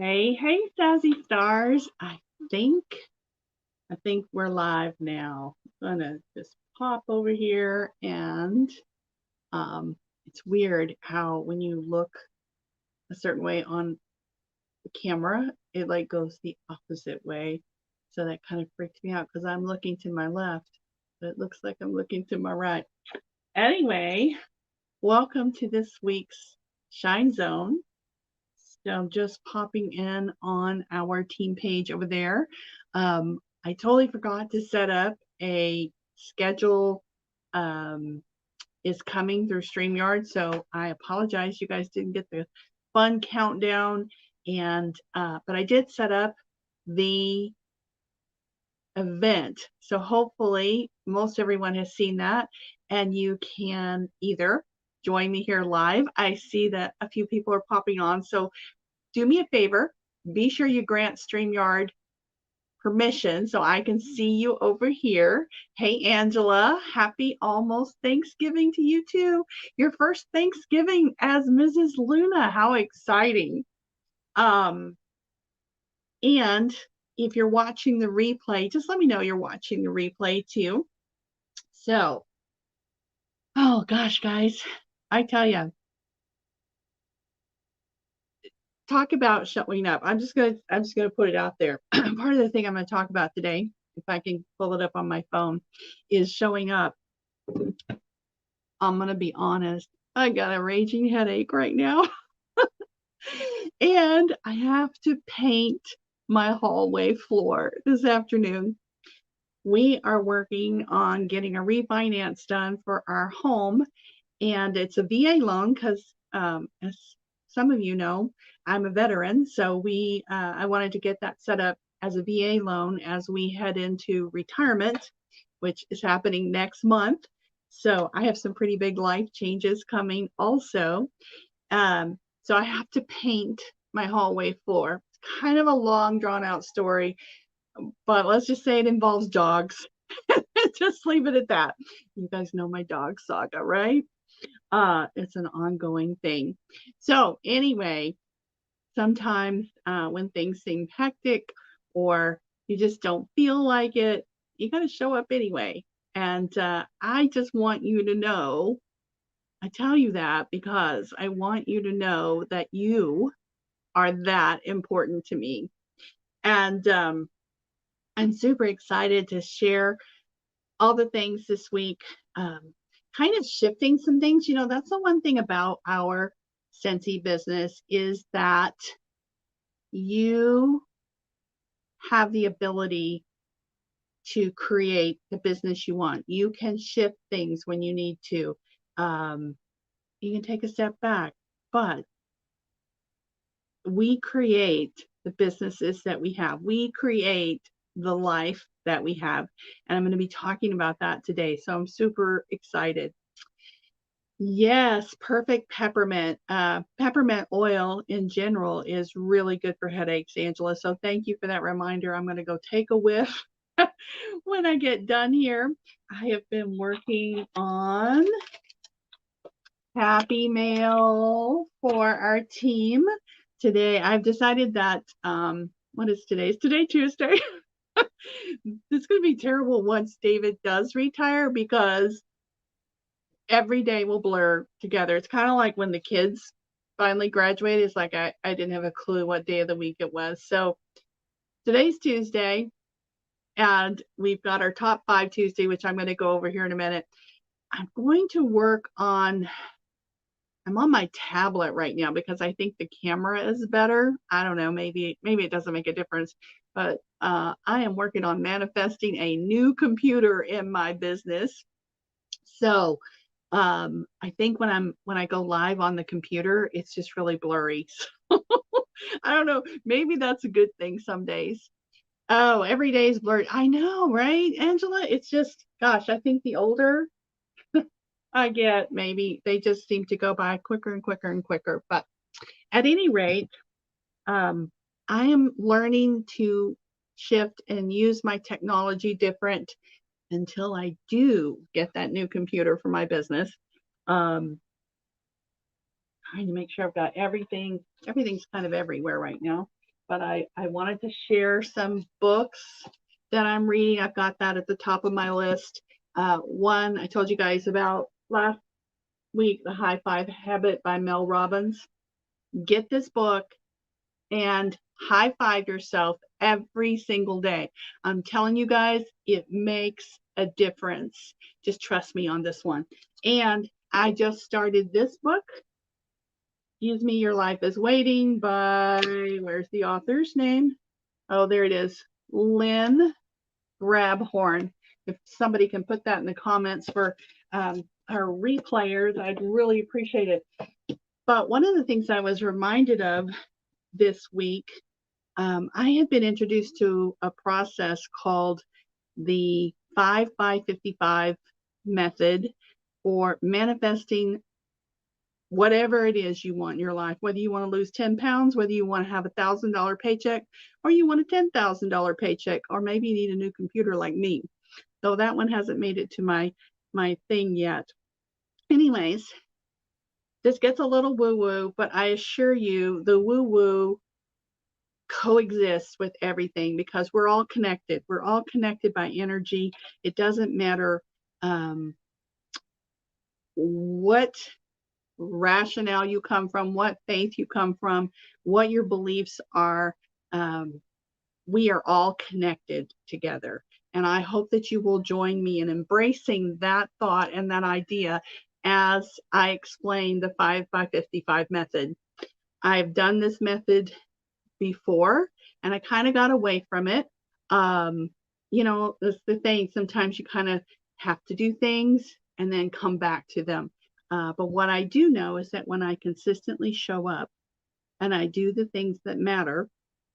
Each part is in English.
Hey, hey, Sassy Stars. Think I think we're live now. I'm gonna just pop over here and um it's weird how when you look a certain way on the camera, it like goes the opposite way. So that kind of freaks me out because I'm looking to my left, but it looks like I'm looking to my right. Anyway, welcome to this week's Shine Zone. So I'm just popping in on our team page over there. I totally forgot to set up a schedule is coming through StreamYard. So I apologize. You guys didn't get the fun countdown. And but I did set up the event. So hopefully most everyone has seen that and you can either join me here live. I see that a few people are popping on. So do me a favor, be sure you grant StreamYard permission so I can see you over here. Hey, Angela, happy almost Thanksgiving to you too. Your first Thanksgiving as Mrs. Luna. How exciting. Um, and if you're watching the replay, just let me know you're watching the replay too. So, oh gosh, guys, I tell you, talk about showing up. I'm just gonna put it out there. Part of the thing I'm gonna talk about today, if I can pull it up on my phone, is showing up. I'm gonna be honest. I got a raging headache right now, and I have to paint my hallway floor this afternoon. We are working on getting a refinance done for our home, and it's a VA loan because, as some of you know, I'm a veteran, so I wanted to get that set up as a VA loan as we head into retirement, which is happening next month. So I have some pretty big life changes coming also. So I have to paint my hallway floor. It's kind of a long, drawn out story, but let's just say it involves dogs. Just leave it at that. You guys know my dog saga, right? It's an ongoing thing. So anyway, sometimes when things seem hectic or you just don't feel like it, you got to show up anyway. And I just want you to know, I tell you that because I want you to know that you are that important to me. And I'm super excited to share all the things this week, kind of shifting some things. You know, that's the one thing about our Scentsy business is that you have the ability to create the business you want. You can shift things when you need to. Um, you can take a step back, but we create the businesses that we have. We create the life that we have. And I'm going to be talking about that today. So I'm super excited. Yes, perfect peppermint. Peppermint oil in general is really good for headaches, Angela. So thank you for that reminder. I'm going to go take a whiff when I get done here. I have been working on Happy Mail for our team. Today, I've decided that, what is today? Is today Tuesday? It's going to be terrible once David does retire because every day will blur together. It's kind of like when the kids finally graduated. It's like I didn't have a clue what day of the week it was. So today's Tuesday, and we've got our top 5 Tuesday, which I'm going to go over here in a minute. I'm going to work on, I'm on my tablet right now because I think the camera is better. I don't know, maybe it doesn't make a difference, but I am working on manifesting a new computer in my business. So I think when I go live on the computer, it's just really blurry. So I don't know. Maybe that's a good thing some days. Oh, every day is blurry. I know, right, Angela? It's just, gosh, I think the older I get, maybe they just seem to go by quicker and quicker and quicker. But at any rate, um, I am learning to shift and use my technology different until I do get that new computer for my business. Um, Trying to make sure I've got everything. Everything's kind of everywhere right now. but I wanted to share some books that I'm reading. I've got that at the top of my list. One I told you guys about last week, The High Five Habit by Mel Robbins. Get this book and high five yourself every single day. I'm telling you guys, it makes a difference. Just trust me on this one. And I just started this book, Excuse Me, Your Life is Waiting by, where's the author's name? Oh, there it is, Lynn Grabhorn. If somebody can put that in the comments for our replayers, I'd really appreciate it. But one of the things I was reminded of this week, I had been introduced to a process called the 5x55 method for manifesting whatever it is you want in your life, whether you want to lose 10 pounds, whether you want to have $1,000 paycheck, or you want a $10,000 paycheck, or maybe you need a new computer like me. So that one hasn't made it to my thing yet. Anyways, this gets a little woo-woo, but I assure you the woo-woo coexists with everything because we're all connected. We're all connected by energy. It doesn't matter what rationale you come from, what faith you come from, what your beliefs are. We are all connected together. And I hope that you will join me in embracing that thought and that idea as I explain the 5x55 method. I've done this method before and I kind of got away from it. You know, that's the thing. Sometimes you kind of have to do things and then come back to them. But what I do know is that when I consistently show up and I do the things that matter,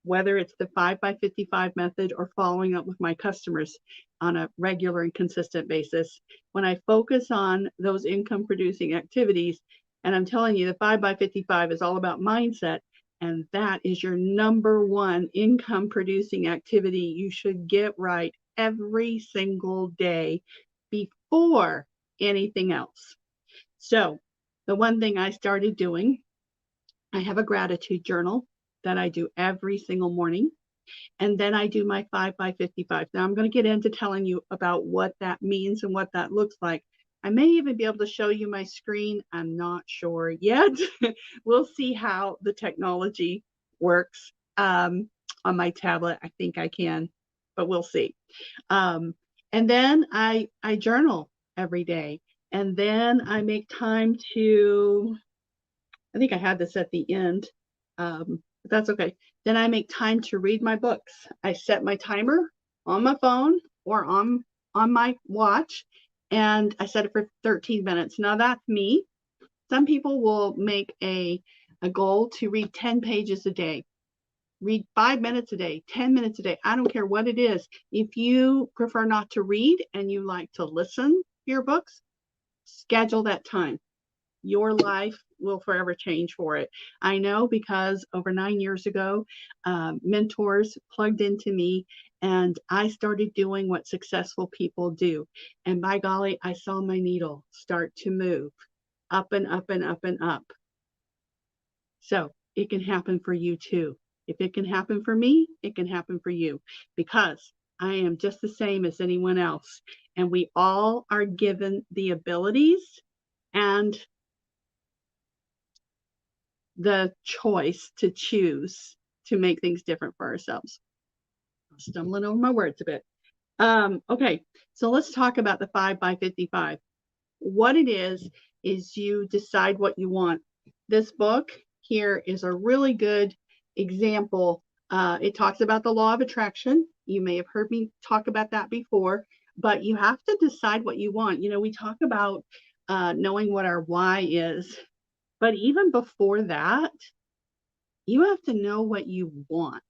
whether it's the 5x55 method or following up with my customers on a regular and consistent basis, when I focus on those income producing activities, and I'm telling you, the 5x55 is all about mindset, and that is your number one income producing activity you should get right every single day before anything else. So the one thing I started doing, I have a gratitude journal that I do every single morning. And then I do my 5x55. Now I'm going to get into telling you about what that means and what that looks like. I may even be able to show you my screen. I'm not sure yet. We'll see how the technology works on my tablet. I think I can, but we'll see. And then I journal every day. And then I make time to, I think I had this at the end, but that's okay. Then I make time to read my books. I set my timer on my phone or on my watch, and I set it for 13 minutes. Now that's me. Some people will make a goal to read 10 pages a day. Read 5 minutes a day, 10 minutes a day. I don't care what it is. If you prefer not to read and you like to listen to your books, schedule that time. Your life will forever change for it. I know because over 9 years ago, mentors plugged into me and I started doing what successful people do. And by golly, I saw my needle start to move up and up and up and up. So it can happen for you too. If it can happen for me, it can happen for you because I am just the same as anyone else. And we all are given the abilities and the choice to choose to make things different for ourselves. I'm stumbling over my words a bit. Okay, so let's talk about the 5x55. What it is you decide what you want. This book here is a really good example. It talks about the law of attraction. You may have heard me talk about that before, but you have to decide what you want. You know, we talk about knowing what our why is, but even before that, you have to know what you want.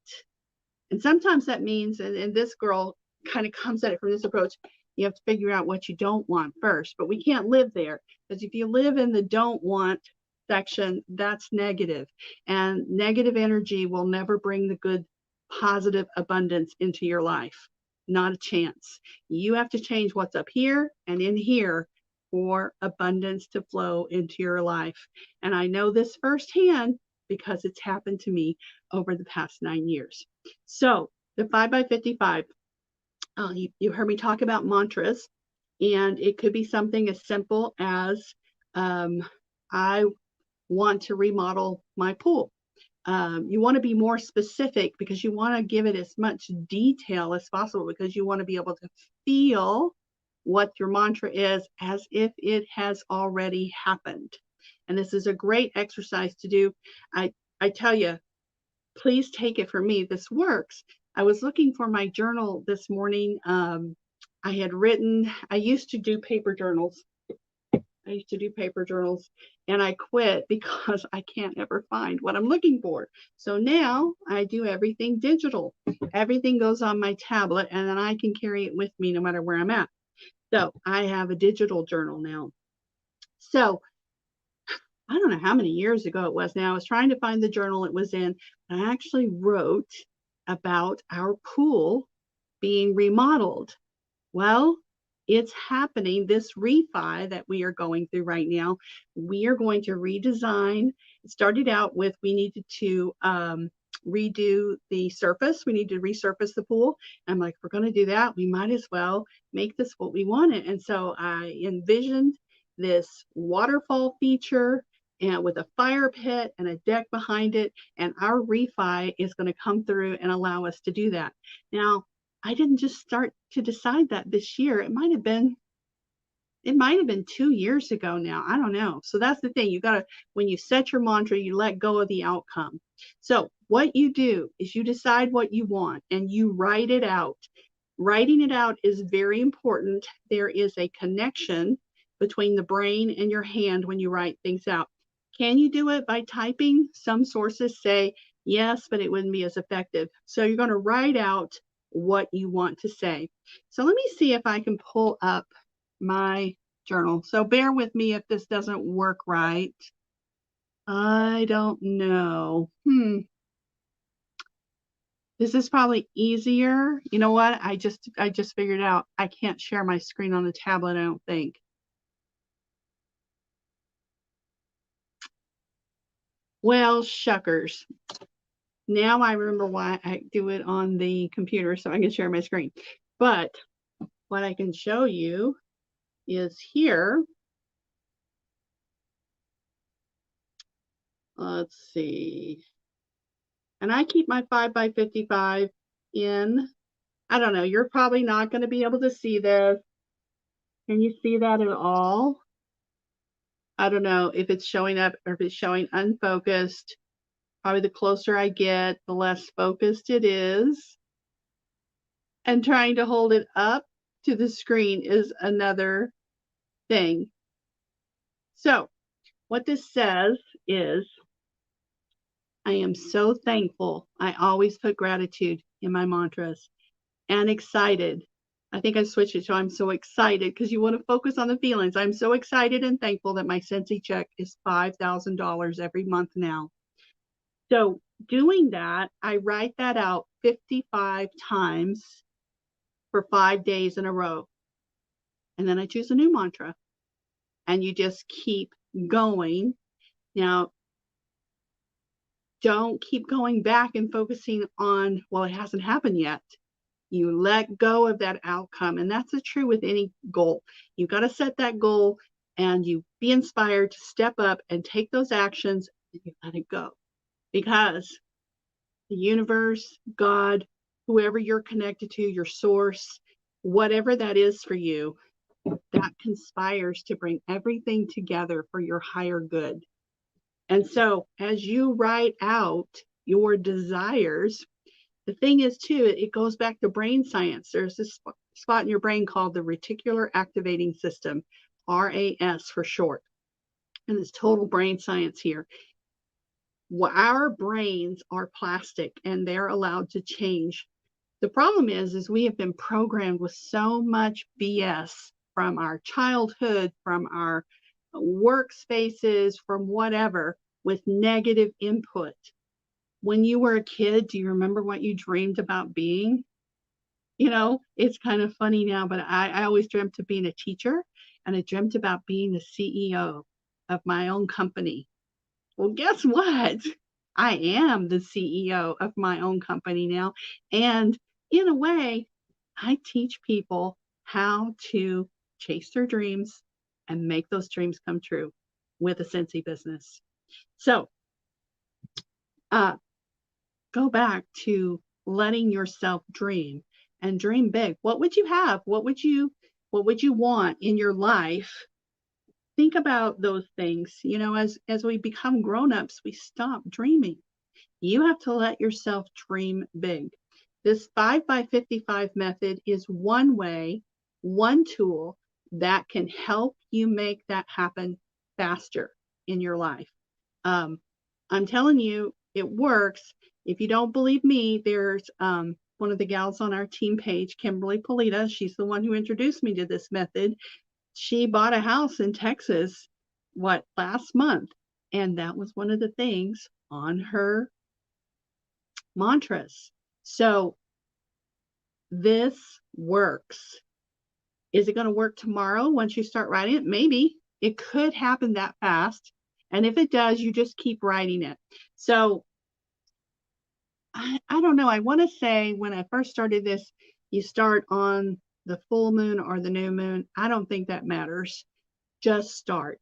And sometimes that means, and this girl kind of comes at it from this approach, you have to figure out what you don't want first, but we can't live there because if you live in the don't want section, that's negative, and negative energy will never bring the good, positive abundance into your life. Not a chance. You have to change what's up here and in here for abundance to flow into your life. And I know this firsthand because it's happened to me over the past 9 years. So the 5x55, you heard me talk about mantras, and it could be something as simple as I want to remodel my pool. You want to be more specific because you want to give it as much detail as possible, because you want to be able to feel what your mantra is as if it has already happened. And this is a great exercise to do. I tell you, please take it from me. This works. I was looking for my journal this morning. I used to do paper journals. And I quit because I can't ever find what I'm looking for. So now I do everything digital. Everything goes on my tablet, and then I can carry it with me no matter where I'm at. So I have a digital journal now. So I don't know how many years ago it was now. I was trying to find the journal it was in. I actually wrote about our pool being remodeled. Well, it's happening. This refi that we are going through right now, we are going to redesign. It started out with we needed to redo the surface. We need to resurface the pool. I'm like, if we're going to do that, we might as well make this what we wanted. And so I envisioned this waterfall feature and with a fire pit and a deck behind it. And our refi is going to come through and allow us to do that. Now, I didn't just start to decide that this year. It might have been 2 years ago now. I don't know. So that's the thing. When you set your mantra, you let go of the outcome. So what you do is you decide what you want and you write it out. Writing it out is very important. There is a connection between the brain and your hand when you write things out. Can you do it by typing? Some sources say yes, but it wouldn't be as effective. So you're going to write out what you want to say. So let me see if I can pull up my journal. So bear with me if this doesn't work right. I don't know. This is probably easier. You know what? I just figured out I can't share my screen on the tablet, I don't think. Well, shuckers. Now I remember why I do it on the computer so I can share my screen. But what I can show you is here. Let's see. And I keep my 5x55 in. I don't know. You're probably not going to be able to see this. Can you see that at all? I don't know if it's showing up or if it's showing unfocused. Probably the closer I get, the less focused it is. And trying to hold it up to the screen is another thing. So what this says is, I am so thankful. I always put gratitude in my mantras, and excited. I think I switched it to I'm so excited because you want to focus on the feelings. I'm so excited and thankful that my Scentsy check is $5,000 every month now. So doing that, I write that out 55 times for 5 days in a row. And then I choose a new mantra. And you just keep going. Now, don't keep going back and focusing on, well, it hasn't happened yet. You let go of that outcome. And that's true with any goal. You've got to set that goal and you be inspired to step up and take those actions, and you let it go. Because the universe, God, whoever you're connected to, your source, whatever that is for you, that conspires to bring everything together for your higher good. And so as you write out your desires, the thing is too, it goes back to brain science. There's this spot in your brain called the reticular activating system, RAS for short. And it's total brain science here. Our brains are plastic and they're allowed to change. The problem is we have been programmed with so much BS from our childhood, from our workspaces, from whatever, with negative input. When you were a kid, do you remember what you dreamed about being? You know, it's kind of funny now, but I always dreamt of being a teacher, and I dreamt about being the CEO of my own company. Well, guess what? I am the CEO of my own company now. And in a way, I teach people how to chase their dreams and make those dreams come true with a Scentsy business. So go back to letting yourself dream and dream big. What would you have? What would you want in your life? Think about those things. You know, as we become grown-ups, we stop dreaming. You have to let yourself dream big. This 5x55 method is one way, one tool that can help you make that happen faster in your life. I'm telling you, it works. If you don't believe me, there's one of the gals on our team page, Kimberly Polita. She's the one who introduced me to this method. She bought a house in Texas, last month? And that was one of the things on her mantras. So this works. Is it going to work tomorrow once you start writing it? Maybe. It could happen that fast. And if it does, you just keep writing it. So I don't know. I want to say when I first started this, you start on the full moon or the new moon. I don't think that matters. Just start.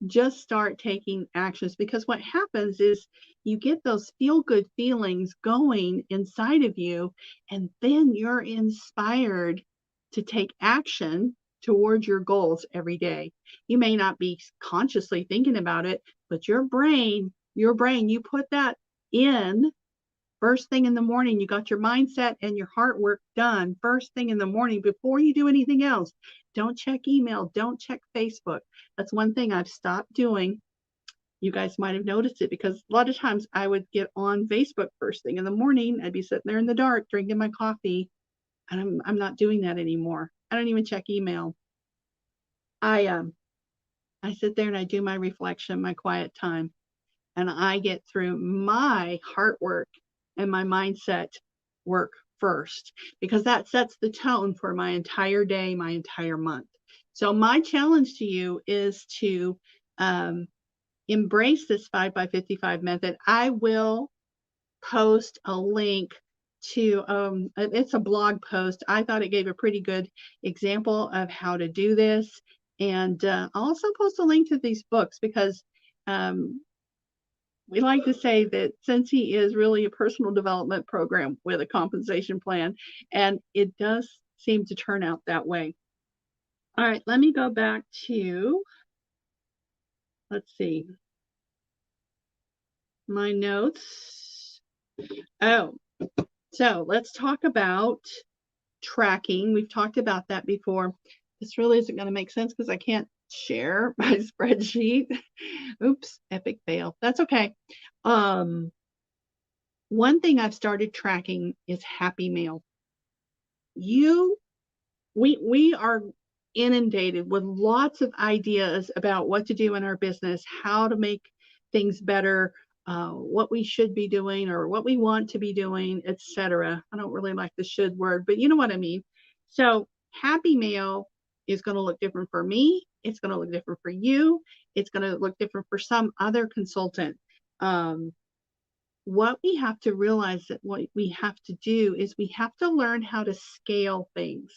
Just start taking actions, because what happens is you get those feel-good feelings going inside of you, and then you're inspired to take action towards your goals every day. You may not be consciously thinking about it, but your brain, you put that in first thing in the morning. You got your mindset and your heart work done first thing in the morning before you do anything else. Don't check email. Don't check Facebook. That's one thing I've stopped doing. You guys might have noticed it, because a lot of times I would get on Facebook first thing in the morning. I'd be sitting there in the dark drinking my coffee, and I'm not doing that anymore. I don't even check email. I sit there and I do my reflection, my quiet time, and I get through my heart work and my mindset work first, because that sets the tone for my entire day, my entire month. So my challenge to you is to embrace this 5x55 method. I will post a link to it's a blog post. I thought it gave a pretty good example of how to do this, and I'll also post a link to these books, because we like to say that Scentsy is really a personal development program with a compensation plan, and it does seem to turn out that way. All right, let me go back to, let's see, my notes. Oh, so let's talk about tracking. We've talked about that before. This really isn't going to make sense because I can't share my spreadsheet. Oops, epic fail. That's okay. One thing I've started tracking is Happy Mail. We are inundated with lots of ideas about what to do in our business, how to make things better, what we should be doing or what we want to be doing, etc. I don't really like the should word, but you know what I mean. So Happy Mail is going to look different for me. It's going to look different for you. It's going to look different for some other consultant. What we have to realize, that what we have to do is we have to learn how to scale things.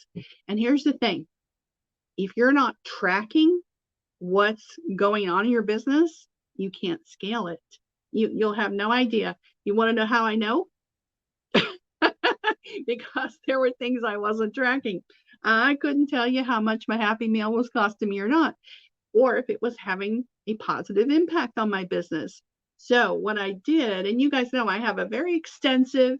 And here's the thing. If you're not tracking what's going on in your business, you can't scale it. You'll have no idea. You want to know how I know? Because there were things I wasn't tracking. I couldn't tell you how much my Happy Meal was costing me or not, or if it was having a positive impact on my business. So what I did, and you guys know I have a very extensive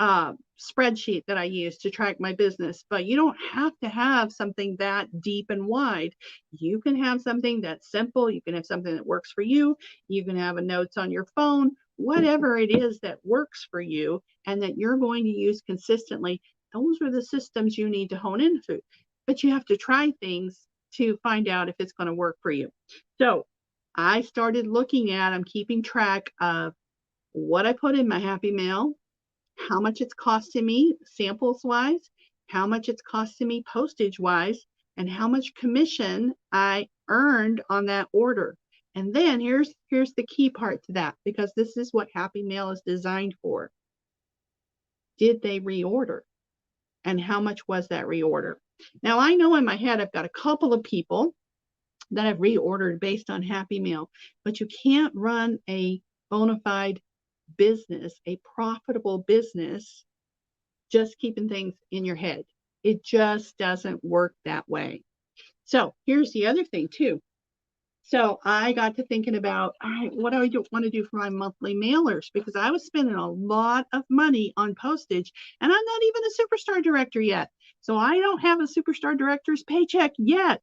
spreadsheet that I use to track my business, but you don't have to have something that deep and wide. You can have something that's simple. You can have something that works for you. You can have a notes on your phone, whatever it is that works for you and that you're going to use consistently. Those are the systems you need to hone into, but you have to try things to find out if it's going to work for you. So I started looking at, I'm keeping track of what I put in my Happy Mail, how much it's costing me samples wise, how much it's costing me postage wise, and how much commission I earned on that order. And then here's the key part to that, because this is what Happy Mail is designed for. Did they reorder? And how much was that reorder? Now, I know in my head I've got a couple of people that have reordered based on Happy Mail, but you can't run a bona fide business, a profitable business, just keeping things in your head. It just doesn't work that way. So here's the other thing too. So I got to thinking about, all right, what do I want to do for my monthly mailers? Because I was spending a lot of money on postage, and I'm not even a Superstar Director yet. So I don't have a Superstar Director's paycheck yet.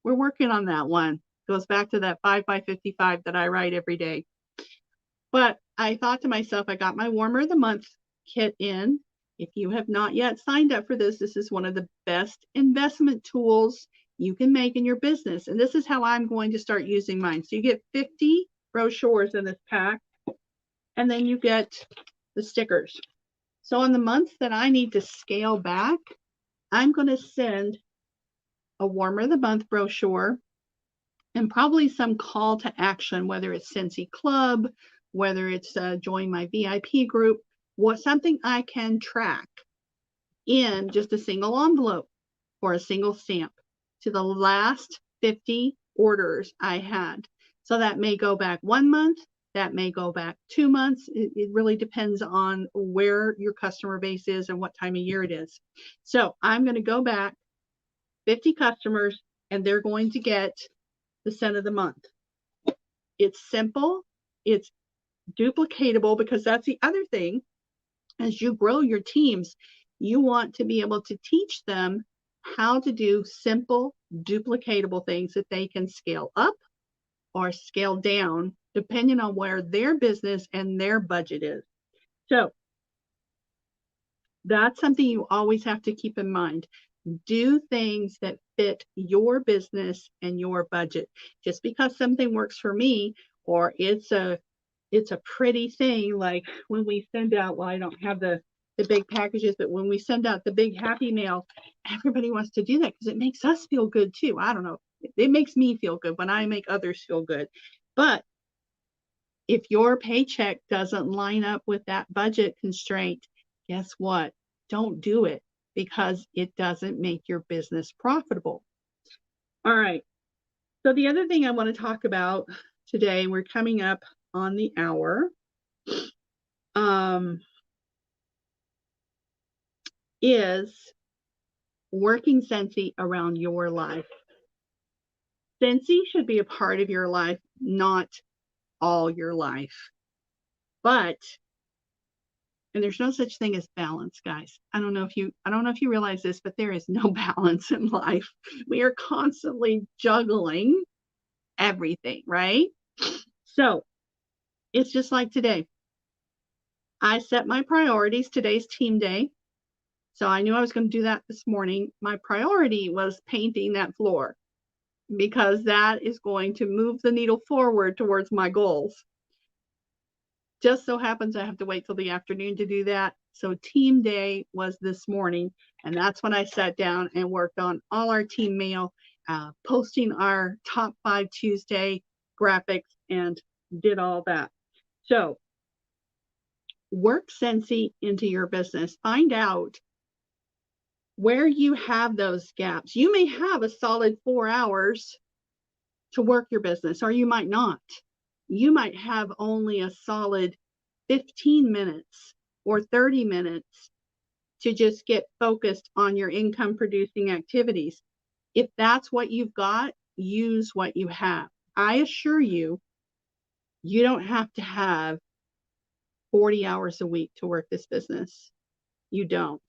We're working on that one. Goes back to that 5x55 that I write every day. But I thought to myself, I got my Warmer of the Month kit in. If you have not yet signed up for this, this is one of the best investment tools you can make in your business. And this is how I'm going to start using mine. So you get 50 brochures in this pack, and then you get the stickers. So on the months that I need to scale back, I'm going to send a Warmer of the Month brochure and probably some call to action, whether it's Scentsy Club, whether it's join my VIP group, something I can track in just a single envelope or a single stamp to the last 50 orders I had. So that may go back 1 month, that may go back 2 months. It really depends on where your customer base is and what time of year it is. So I'm going to go back 50 customers, and they're going to get the scent of the month. It's simple, it's duplicatable, because that's the other thing. As you grow your teams, you want to be able to teach them how to do simple, duplicatable things that they can scale up or scale down, depending on where their business and their budget is. So that's something you always have to keep in mind. Do things that fit your business and your budget. Just because something works for me, or it's a pretty thing, like when we send out, well, I don't have the big packages, but when we send out the big Happy Mail, everybody wants to do that because it makes us feel good too. I don't know. It makes me feel good when I make others feel good. But if your paycheck doesn't line up with that budget constraint, guess what? Don't do it, because it doesn't make your business profitable. All right. So the other thing I want to talk about today, we're coming up on the hour, is working Scentsy around your life. Scentsy should be a part of your life, not all your life. But, and there's no such thing as balance, guys. I don't know if you realize this, but there is no balance in life. We are constantly juggling everything, right? So it's just like today. I set my priorities. Today's team day. So I knew I was going to do that this morning. My priority was painting that floor, because that is going to move the needle forward towards my goals. Just so happens I have to wait till the afternoon to do that. So team day was this morning, and that's when I sat down and worked on all our team mail, posting our top 5 Tuesday graphics, and did all that. So work Scentsy into your business. Find out where you have those gaps. You may have a solid 4 hours to work your business, or you might not. You might have only a solid 15 minutes or 30 minutes to just get focused on your income producing activities. If that's what you've got, use what you have. I assure you, you don't have to have 40 hours a week to work this business. You don't.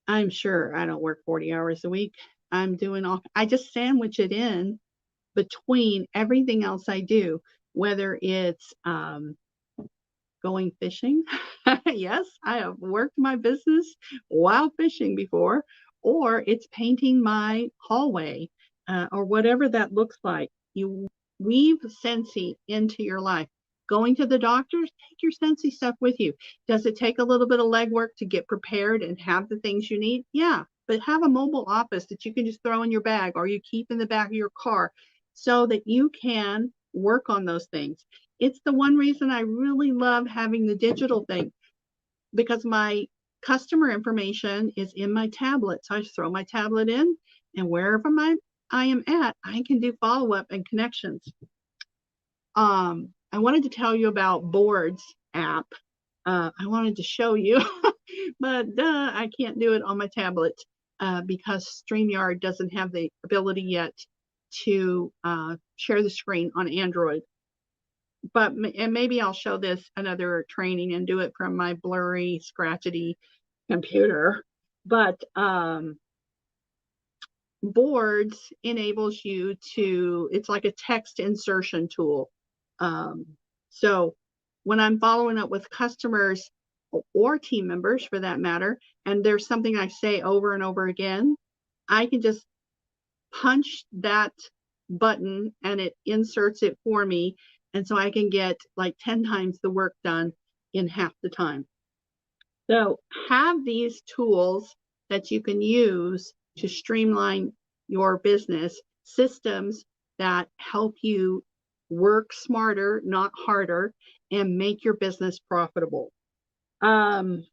I'm sure I don't work 40 hours a week. I just sandwich it in between everything else I do, whether it's going fishing. Yes, I have worked my business while fishing before, or it's painting my hallway, or whatever that looks like. You weave Scentsy into your life. Going to the doctors, take your Scentsy stuff with you. Does it take a little bit of legwork to get prepared and have the things you need? Yeah, but have a mobile office that you can just throw in your bag, or you keep in the back of your car. so that you can work on those things. It's the one reason I really love having the digital thing, because my customer information is in my tablet. So I just throw my tablet in, and wherever I am at, I can do follow-up and connections. I wanted to tell you about Boards app. I wanted to show you, but I can't do it on my tablet because StreamYard doesn't have the ability yet to share the screen on Android. But and maybe I'll show this another training and do it from my blurry, scratchety computer. But Boards enables you to, it's like a text insertion tool. So when I'm following up with customers or team members for that matter, and there's something I say over and over again, I can just punch that button and it inserts it for me. And so I can get like 10 times the work done in half the time. So have these tools that you can use to streamline your business, systems that help you work smarter, not harder, and make your business profitable. So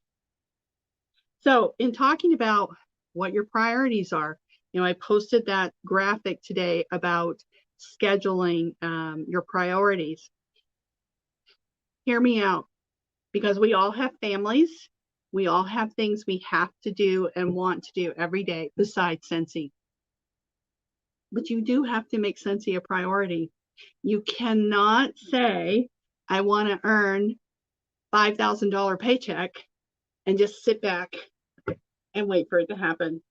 in talking about what your priorities are, I posted that graphic today about scheduling your priorities. Hear me out, because we all have families. We all have things we have to do and want to do every day besides Scentsy. But you do have to make Scentsy a priority. You cannot say, I want to earn $5,000 paycheck and just sit back and wait for it to happen.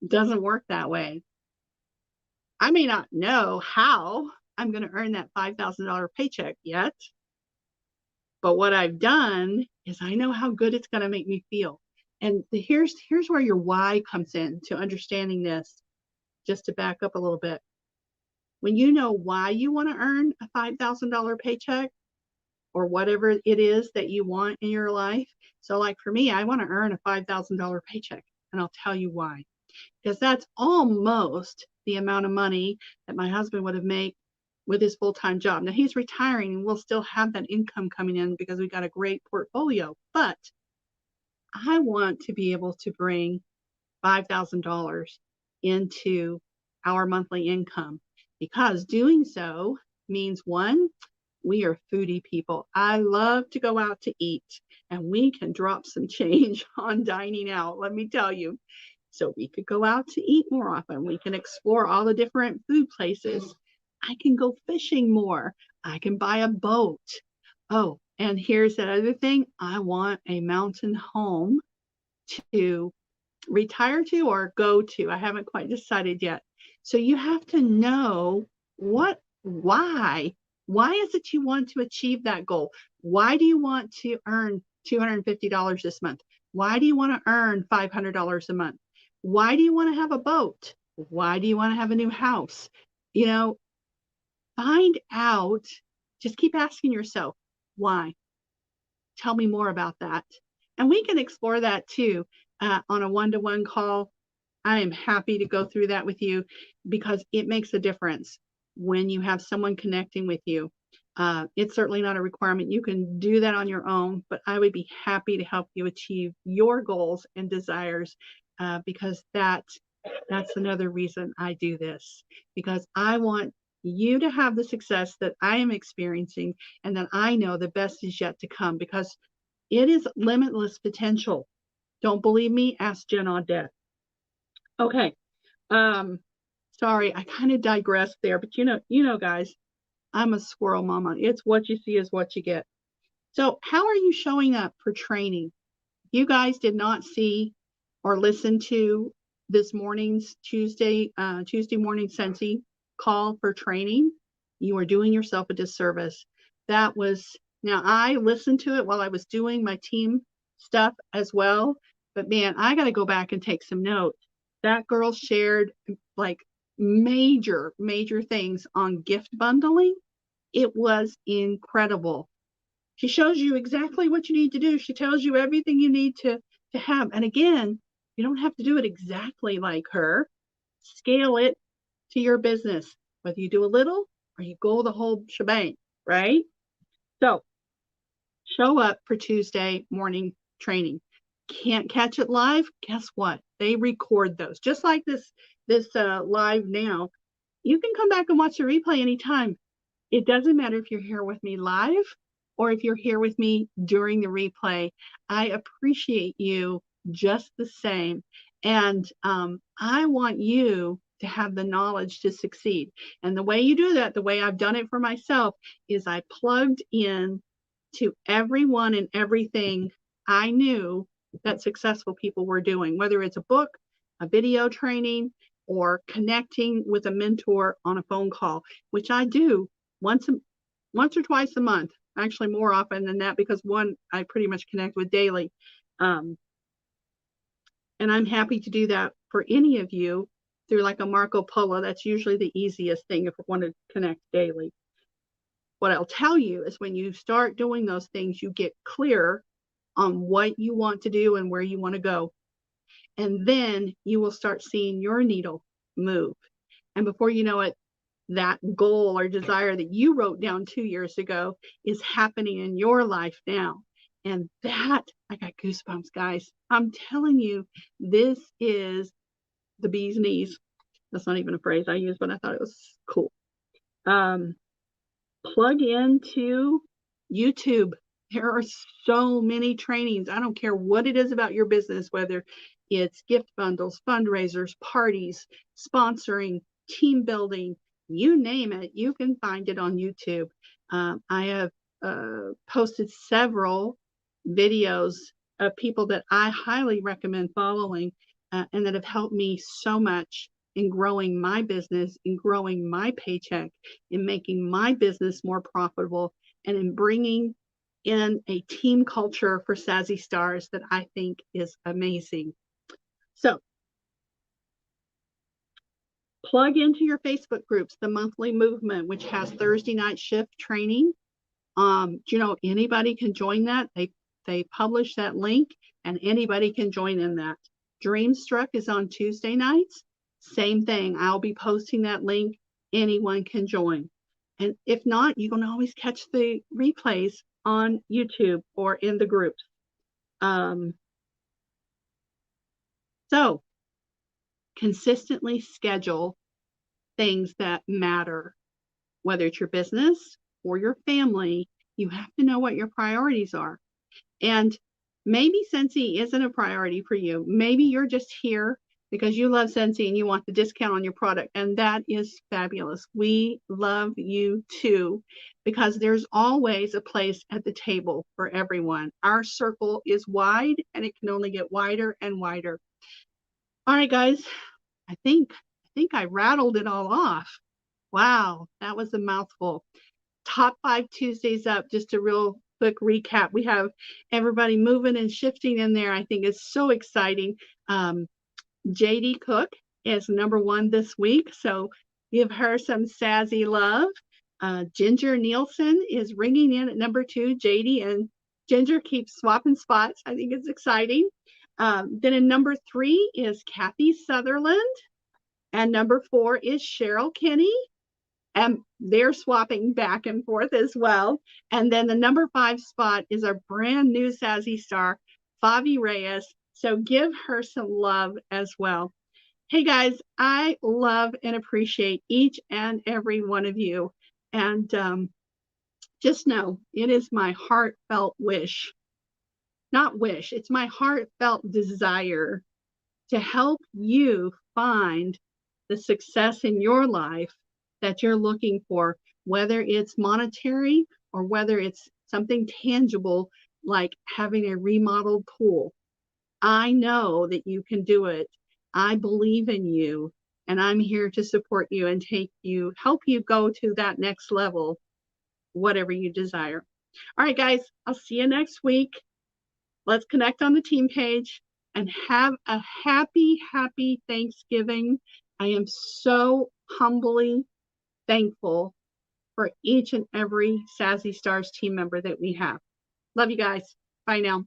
It doesn't work that way. I may not know how I'm going to earn that $5,000 paycheck yet, but what I've done is I know how good it's going to make me feel. And here's where your why comes in to understanding this, just to back up a little bit. When you know why you want to earn a $5,000 paycheck or whatever it is that you want in your life. So like for me, I want to earn a $5,000 paycheck, and I'll tell you why. Because that's almost the amount of money that my husband would have made with his full-time job. Now he's retiring and we'll still have that income coming in because we got a great portfolio, but I want to be able to bring $5,000 into our monthly income, because doing so means, one, we are foodie people. I love to go out to eat, and we can drop some change on dining out, let me tell you. So we could go out to eat more often. We can explore all the different food places. I can go fishing more. I can buy a boat. Oh, and here's the other thing. I want a mountain home to retire to or go to. I haven't quite decided yet. So you have to know why is it you want to achieve that goal? Why do you want to earn $250 this month? Why do you want to earn $500 a month? Why do you want to have a boat? Why do you want to have a new house? Find out, just keep asking yourself, why? Tell me more about that. And we can explore that too on a one-to-one call. I am happy to go through that with you, because it makes a difference when you have someone connecting with you. It's certainly not a requirement. You can do that on your own, but I would be happy to help you achieve your goals and desires, because that's another reason I do this, because I want you to have the success that I am experiencing, and that I know the best is yet to come, because it is limitless potential. Don't believe me? Ask Jen Audette. Okay. Sorry, I kind of digressed there, but you know, guys, I'm a squirrel mama. It's what you see is what you get. So how are you showing up for training? You guys did not see or listen to this morning's Tuesday morning Scentsy call for training. You are doing yourself a disservice. Now I listened to it while I was doing my team stuff as well, but man, I got to go back and take some notes. That girl shared like major things on gift bundling. It was incredible. She shows you exactly what you need to do. She tells you everything you need to have. And again, you don't have to do it exactly like her. Scale it to your business. whether you do a little or you go the whole shebang, right? So show up for Tuesday morning training. Can't catch it live? Guess what? They record those. Just like this live now. You can come back and watch the replay anytime. It doesn't matter if you're here with me live or if you're here with me during the replay. I appreciate you just the same. And I want you to have the knowledge to succeed. And the way you do that, the way I've done it for myself, is I plugged in to everyone and everything I knew that successful people were doing, whether it's a book, a video training, or connecting with a mentor on a phone call, which I do once or twice a month, actually more often than that, because one I pretty much connect with daily. And I'm happy to do that for any of you through like a Marco Polo. That's usually the easiest thing if we want to connect daily. What I'll tell you is when you start doing those things, you get clear on what you want to do and where you want to go. And then you will start seeing your needle move. And before you know it, that goal or desire that you wrote down 2 years ago is happening in your life now. And that, I got goosebumps, guys. I'm telling you, this is the bee's knees. That's not even a phrase I use, but I thought it was cool. Plug into YouTube. There are so many trainings. I don't care what it is about your business, whether it's gift bundles, fundraisers, parties, sponsoring, team building, you name it, you can find it on YouTube. I have posted several videos of people that I highly recommend following and that have helped me so much in growing my business, in growing my paycheck, in making my business more profitable, and in bringing in a team culture for Sassy Stars that I think is amazing. So plug into your Facebook groups, the Monthly Movement, which has Thursday night shift training. You know, anybody can join that. They publish that link and anybody can join in that. Dreamstruck is on Tuesday nights. Same thing. I'll be posting that link. Anyone can join. And if not, you can always catch the replays on YouTube or in the groups. So consistently schedule things that matter, whether it's your business or your family. You have to know what your priorities are. And maybe Scentsy isn't a priority for you. Maybe you're just here because you love Scentsy and you want the discount on your product. And that is fabulous. We love you too, because there's always a place at the table for everyone. Our circle is wide and it can only get wider and wider. All right, guys, I think I rattled it all off. Wow, that was a mouthful. Top 5 Tuesdays up, just a real quick recap. We have everybody moving and shifting in there. I think it's so exciting. JD Cook is #1 this week, so give her some Sassy love. Ginger Nielsen is ringing in at #2. JD and Ginger keep swapping spots. I think it's exciting. Then in #3 is Kathy Sutherland, and #4 is Cheryl Kinney. And they're swapping back and forth as well. And then the #5 spot is our brand new Sassy Star, Favi Reyes. So give her some love as well. Hey guys, I love and appreciate each and every one of you. And just know it is my heartfelt wish, not wish, it's my heartfelt desire to help you find the success in your life that you're looking for, whether it's monetary or whether it's something tangible like having a remodeled pool. I know that you can do it. I believe in you, and I'm here to support you and help you go to that next level, whatever you desire. All right, guys, I'll see you next week. Let's connect on the team page and have a happy, happy Thanksgiving. I am so humbly thankful for each and every Sassy Stars team member that we have. Love you guys. Bye now.